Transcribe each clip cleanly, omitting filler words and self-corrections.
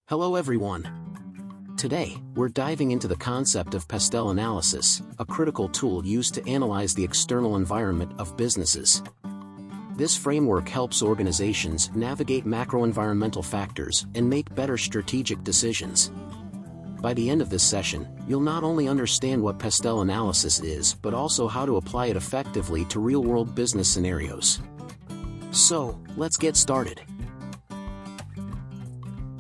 Hello everyone. Today, we're diving into the concept of PESTEL analysis, a critical tool used to analyze the external environment of businesses. This framework helps organizations navigate macro-environmental factors and make better strategic decisions. By the end of this session, you'll not only understand what PESTEL analysis is but also how to apply it effectively to real-world business scenarios. So, let's get started.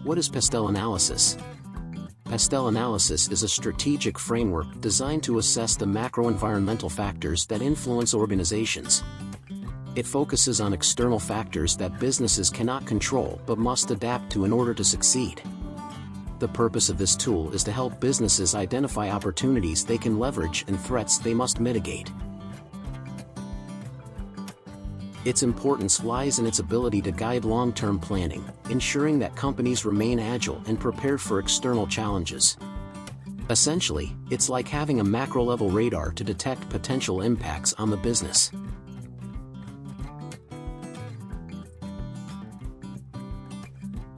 What is PESTEL analysis? PESTEL analysis is a strategic framework designed to assess the macro-environmental factors that influence organizations. It focuses on external factors that businesses cannot control but must adapt to in order to succeed. The purpose of this tool is to help businesses identify opportunities they can leverage and threats they must mitigate. Its importance lies in its ability to guide long-term planning, ensuring that companies remain agile and prepared for external challenges. Essentially, it's like having a macro-level radar to detect potential impacts on the business.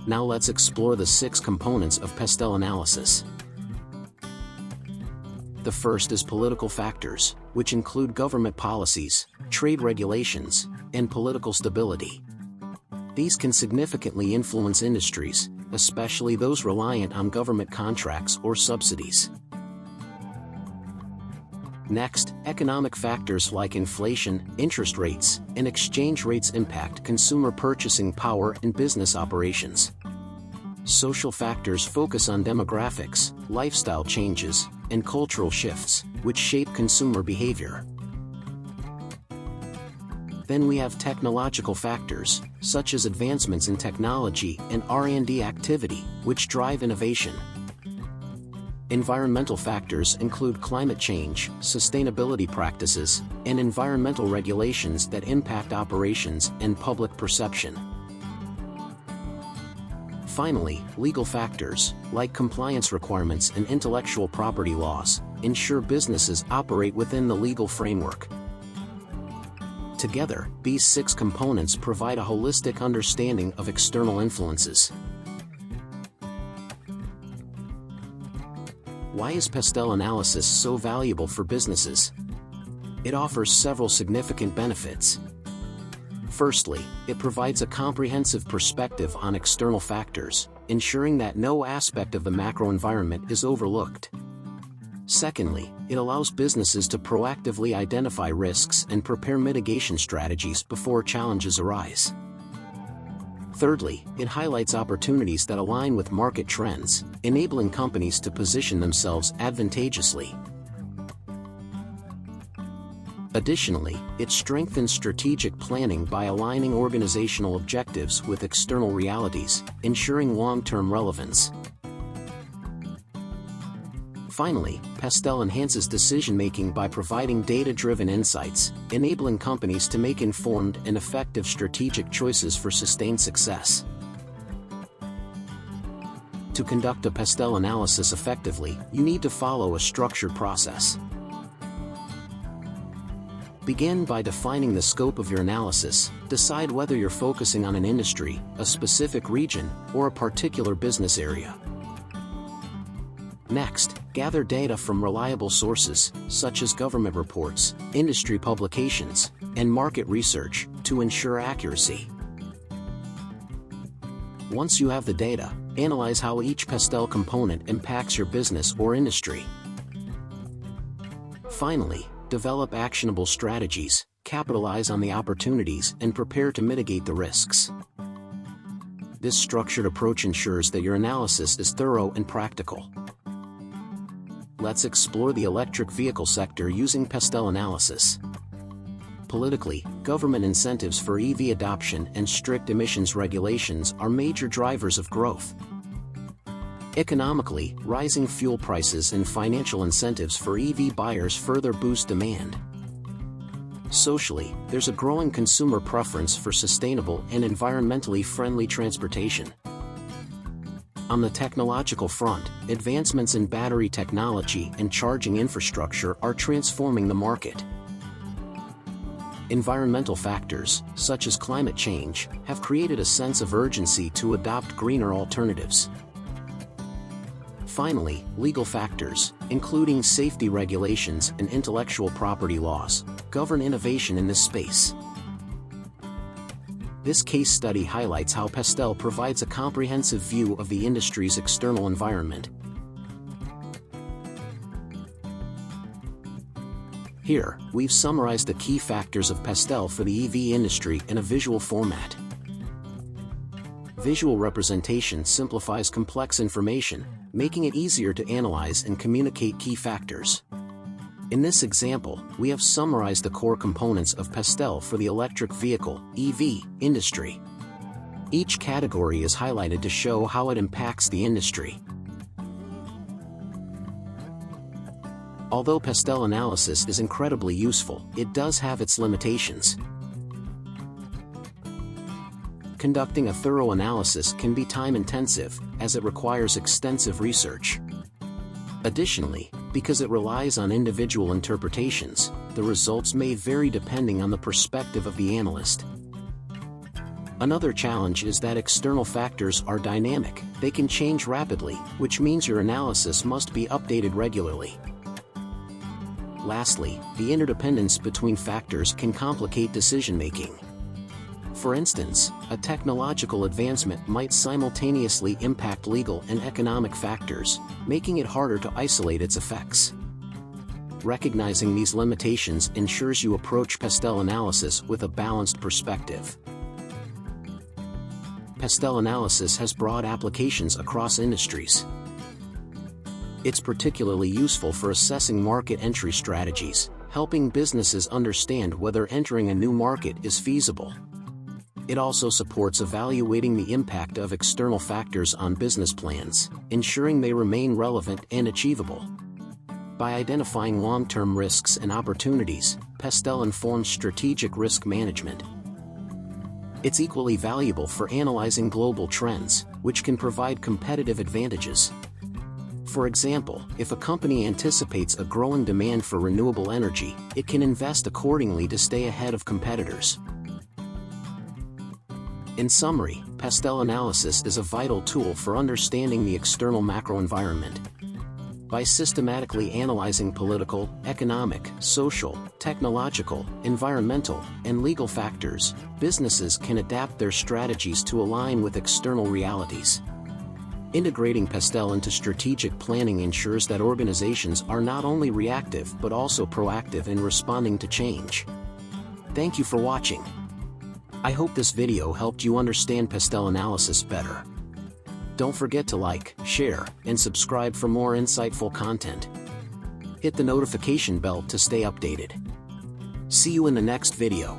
Now let's explore the 6 components of PESTEL analysis. The first is political factors, which include government policies, trade regulations, and political stability. These can significantly influence industries, especially those reliant on government contracts or subsidies. Next, economic factors like inflation, interest rates, and exchange rates impact consumer purchasing power and business operations. Social factors focus on demographics, lifestyle changes, and cultural shifts, which shape consumer behavior. Then we have technological factors, such as advancements in technology and R&D activity, which drive innovation. Environmental factors include climate change, sustainability practices, and environmental regulations that impact operations and public perception. Finally, legal factors, like compliance requirements and intellectual property laws, ensure businesses operate within the legal framework. Together, these 6 components provide a holistic understanding of external influences. Why is PESTEL analysis so valuable for businesses? It offers several significant benefits. Firstly, it provides a comprehensive perspective on external factors, ensuring that no aspect of the macro environment is overlooked. Secondly, it allows businesses to proactively identify risks and prepare mitigation strategies before challenges arise. Thirdly, it highlights opportunities that align with market trends, enabling companies to position themselves advantageously. Additionally, it strengthens strategic planning by aligning organizational objectives with external realities, ensuring long-term relevance. Finally, PESTEL enhances decision-making by providing data-driven insights, enabling companies to make informed and effective strategic choices for sustained success. To conduct a PESTEL analysis effectively, you need to follow a structured process. Begin by defining the scope of your analysis. Decide whether you're focusing on an industry, a specific region, or a particular business area. Next, gather data from reliable sources, such as government reports, industry publications, and market research, to ensure accuracy. Once you have the data, analyze how each PESTEL component impacts your business or industry. Finally, develop actionable strategies, capitalize on the opportunities, and prepare to mitigate the risks. This structured approach ensures that your analysis is thorough and practical. Let's explore the electric vehicle sector using PESTEL analysis. Politically, government incentives for EV adoption and strict emissions regulations are major drivers of growth. Economically, rising fuel prices and financial incentives for EV buyers further boost demand. Socially, there's a growing consumer preference for sustainable and environmentally friendly transportation. On the technological front, advancements in battery technology and charging infrastructure are transforming the market. Environmental factors, such as climate change, have created a sense of urgency to adopt greener alternatives. finally, legal factors, including safety regulations and intellectual property laws, govern innovation in this space. This case study highlights how PESTEL provides a comprehensive view of the industry's external environment. Here, we've summarized the key factors of PESTEL for the EV industry in a visual format. Visual representation simplifies complex information, making it easier to analyze and communicate key factors. In this example, we have summarized the core components of PESTEL for the electric vehicle (EV) industry. Each category is highlighted to show how it impacts the industry. Although PESTEL analysis is incredibly useful, it does have its limitations. Conducting a thorough analysis can be time-intensive, as it requires extensive research. Additionally, because it relies on individual interpretations, the results may vary depending on the perspective of the analyst. Another challenge is that external factors are dynamic. They can change rapidly, which means your analysis must be updated regularly. Lastly, the interdependence between factors can complicate decision-making. For instance, a technological advancement might simultaneously impact legal and economic factors, making it harder to isolate its effects. Recognizing these limitations ensures you approach PESTEL analysis with a balanced perspective. PESTEL analysis has broad applications across industries. It's particularly useful for assessing market entry strategies, helping businesses understand whether entering a new market is feasible. It also supports evaluating the impact of external factors on business plans, ensuring they remain relevant and achievable. By identifying long-term risks and opportunities, PESTEL informs strategic risk management. It's equally valuable for analyzing global trends, which can provide competitive advantages. For example, if a company anticipates a growing demand for renewable energy, it can invest accordingly to stay ahead of competitors. In summary, PESTEL analysis is a vital tool for understanding the external macro environment. By systematically analyzing political, economic, social, technological, environmental, and legal factors, businesses can adapt their strategies to align with external realities. Integrating PESTEL into strategic planning ensures that organizations are not only reactive but also proactive in responding to change. Thank you for watching. I hope this video helped you understand PESTEL analysis better. Don't forget to like, share, and subscribe for more insightful content. Hit the notification bell to stay updated. See you in the next video.